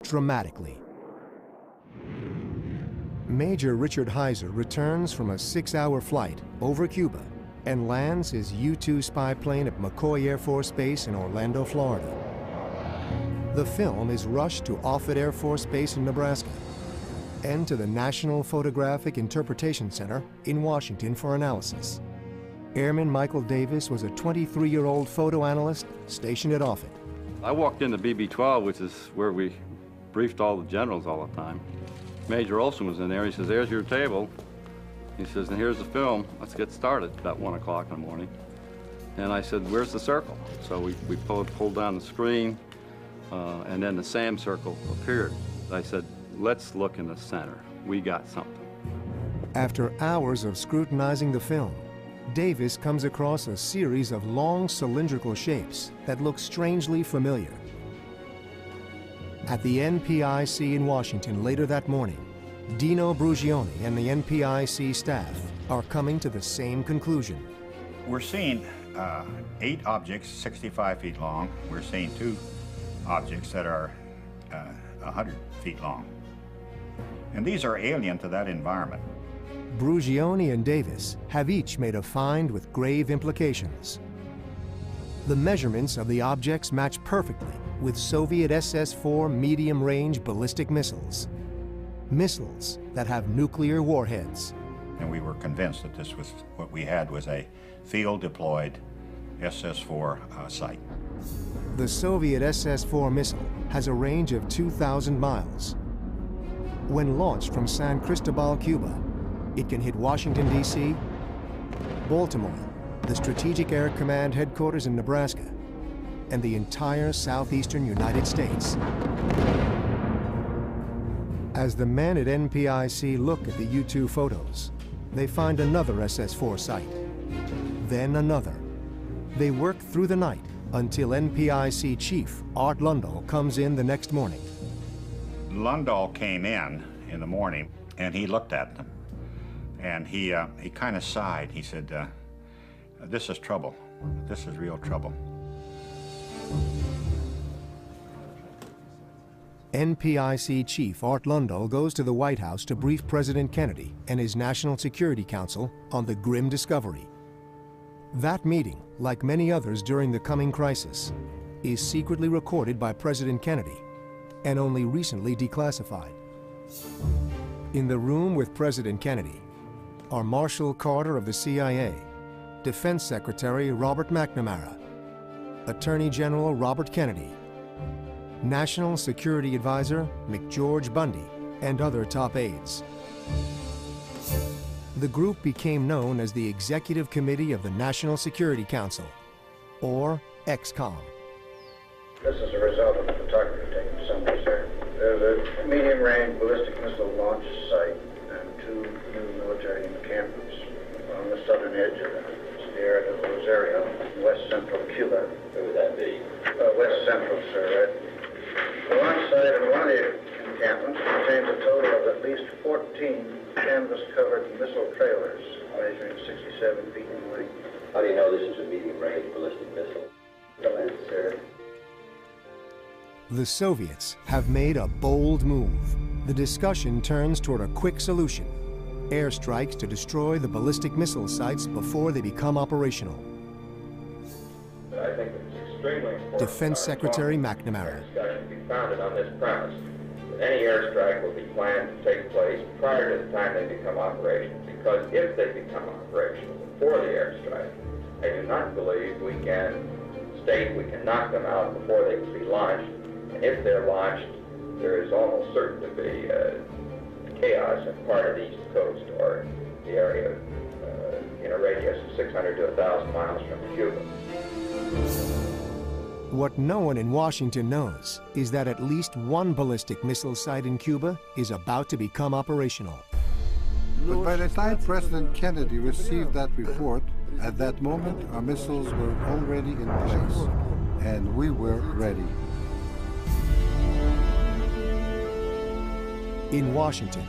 dramatically. Major Richard Heiser returns from a 6-hour flight over Cuba and lands his U-2 spy plane at McCoy Air Force Base in Orlando, Florida. The film is rushed to Offutt Air Force Base in Nebraska and to the National Photographic Interpretation Center in Washington for analysis. Airman Michael Davis was a 23-year-old photo analyst stationed at Offutt. I walked into BB-12, which is where we briefed all the generals all the time. Major Olson was in there. He says, "There's your table." He says, "And here's the film. Let's get started," about 1 o'clock in the morning. And I said, "Where's the circle?" So we pulled down the screen, and then the SAM circle appeared. I said, "Let's look in the center. We got something." After hours of scrutinizing the film, Davis comes across a series of long cylindrical shapes that look strangely familiar. At the NPIC in Washington later that morning, Dino Brugioni and the NPIC staff are coming to the same conclusion. We're seeing 8 objects 65 feet long. We're seeing 2 objects that are 100 feet long. And these are alien to that environment. Brugioni and Davis have each made a find with grave implications. The measurements of the objects match perfectly with Soviet SS-4 medium-range ballistic missiles. Missiles that have nuclear warheads. And we were convinced that this was what we had was a field-deployed SS-4 site. The Soviet SS-4 missile has a range of 2,000 miles. When launched from San Cristobal, Cuba, it can hit Washington, D.C., Baltimore, the Strategic Air Command headquarters in Nebraska, and the entire southeastern United States. As the men at NPIC look at the U-2 photos, they find another SS-4 site, then another. They work through the night until NPIC Chief Art Lundahl comes in the next morning. Lundahl came in the morning, and he looked at them. And he kind of sighed. He said, "This is trouble. This is real trouble." NPIC Chief Art Lundahl goes to the White House to brief President Kennedy and his National Security Council on the grim discovery. That meeting, like many others during the coming crisis, is secretly recorded by President Kennedy and only recently declassified. In the room with President Kennedy are Marshall Carter of the CIA, Defense Secretary Robert McNamara, Attorney General Robert Kennedy, National Security Advisor McGeorge Bundy, and other top aides. The group became known as the Executive Committee of the National Security Council, or EXCOM. This is a result of the photography taken Sunday, sir. There's a medium-range ballistic missile launch site and 2 new military encampments on the southern edge of the Sierra de Rosario, west central Cuba. Where would that be? West central, sir, right? The launch site of one of the encampments contains a total of at least 14 canvas-covered missile trailers measuring 67 feet in length. How do you know this is a medium-range ballistic missile? The length, sir. The Soviets have made a bold move. The discussion turns toward a quick solution: airstrikes to destroy the ballistic missile sites before they become operational. I think it's extremely important. Defense Secretary McNamara. Discussion be founded on this premise that any airstrike will be planned to take place prior to the time they become operational. Because if they become operational before the airstrike, I do not believe we can state we can knock them out before they can be launched. And if they're launched, there is almost certain to be chaos in part of the East Coast or the area in a radius of 600 to 1,000 miles from Cuba. What no one in Washington knows is that at least one ballistic missile site in Cuba is about to become operational. But by the time President Kennedy received that report, at that moment our missiles were already in place, and we were ready. In Washington,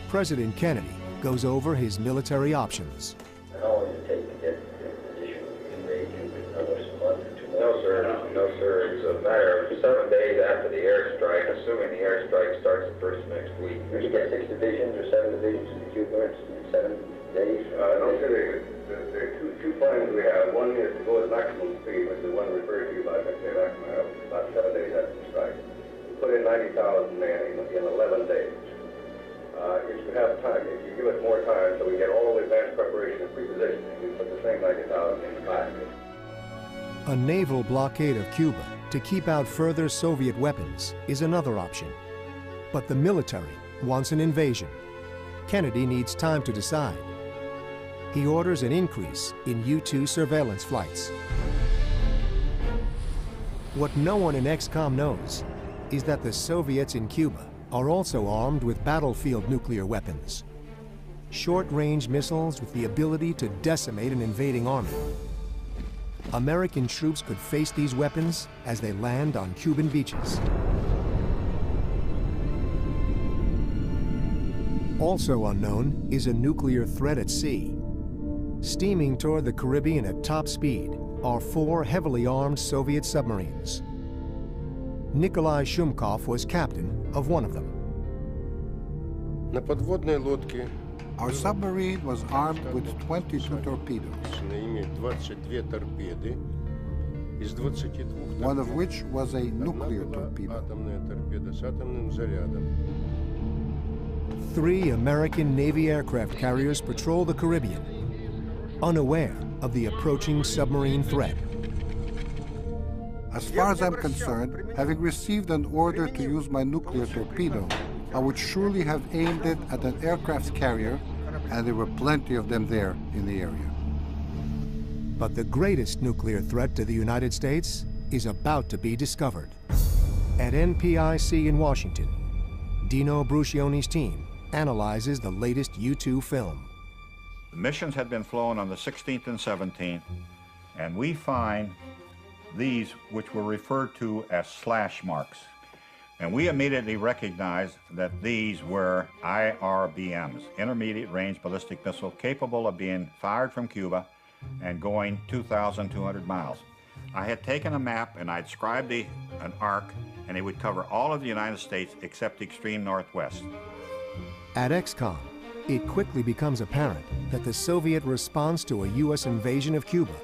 President Kennedy goes over his military options. How long does it take to get in position to invade Cuba? Almost a month or 2 months? No, sir. No, sir. It's a matter of 7 days after the airstrike, assuming the airstrike airstrike starts the first of next week. Did you get 6 divisions or 7 divisions in Cuba in 7 days? No, sir, there are two plans we have. One is to go at maximum speed, which is the one referred to by Mr. Lackmeyer about 7 days after the strike. We put in 90,000 men in 11 days. If you have time, if you give us more time so we get all the advanced preparation and pre-positioning, we put the same 90,000 in 5 days. A naval blockade of Cuba to keep out further Soviet weapons is another option. But the military wants an invasion. Kennedy needs time to decide. He orders an increase in U-2 surveillance flights. What no one in XCOM knows is that the Soviets in Cuba are also armed with battlefield nuclear weapons. Short-range missiles with the ability to decimate an invading army. American troops could face these weapons as they land on Cuban beaches. Also unknown is a nuclear threat at sea. Steaming toward the Caribbean at top speed are 4 heavily armed Soviet submarines. Nikolai Shumkov was captain of one of them. Our submarine was armed with 22 torpedoes, one of which was a nuclear torpedo. 3 American Navy aircraft carriers patrol the Caribbean, unaware of the approaching submarine threat. As far as I'm concerned, having received an order to use my nuclear torpedo, I would surely have aimed it at an aircraft carrier, and there were plenty of them there in the area. But the greatest nuclear threat to the United States is about to be discovered. At NPIC in Washington, Dino Brucioni's team analyzes the latest U-2 film. The missions had been flown on the 16th and 17th, and we find these which were referred to as slash marks. And we immediately recognized that these were IRBMs, intermediate range ballistic missile, capable of being fired from Cuba and going 2,200 miles. I had taken a map and I'd scribed an arc, and it would cover all of the United States except the extreme northwest. At XCOM, it quickly becomes apparent that the Soviet response to a U.S. invasion of Cuba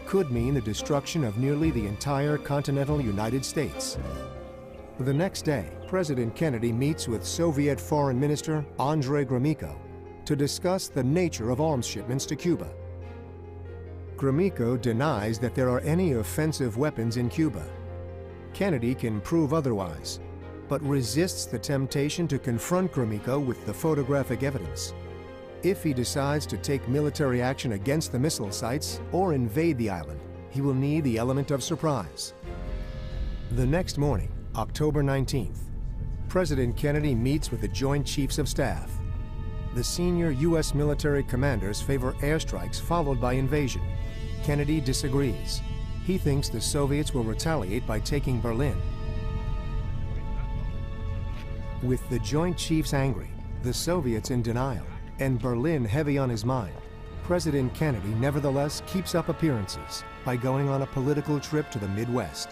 could mean the destruction of nearly the entire continental United States. The next day, President Kennedy meets with Soviet Foreign Minister Andrei Gromyko to discuss the nature of arms shipments to Cuba. Gromyko denies that there are any offensive weapons in Cuba. Kennedy can prove otherwise, but resists the temptation to confront Gromyko with the photographic evidence. If he decides to take military action against the missile sites or invade the island, he will need the element of surprise. The next morning, October 19th, President Kennedy meets with the Joint Chiefs of Staff. The senior U.S. military commanders favor airstrikes followed by invasion. Kennedy disagrees. He thinks the Soviets will retaliate by taking Berlin. With the Joint Chiefs angry, the Soviets in denial, and Berlin heavy on his mind, President Kennedy nevertheless keeps up appearances by going on a political trip to the Midwest.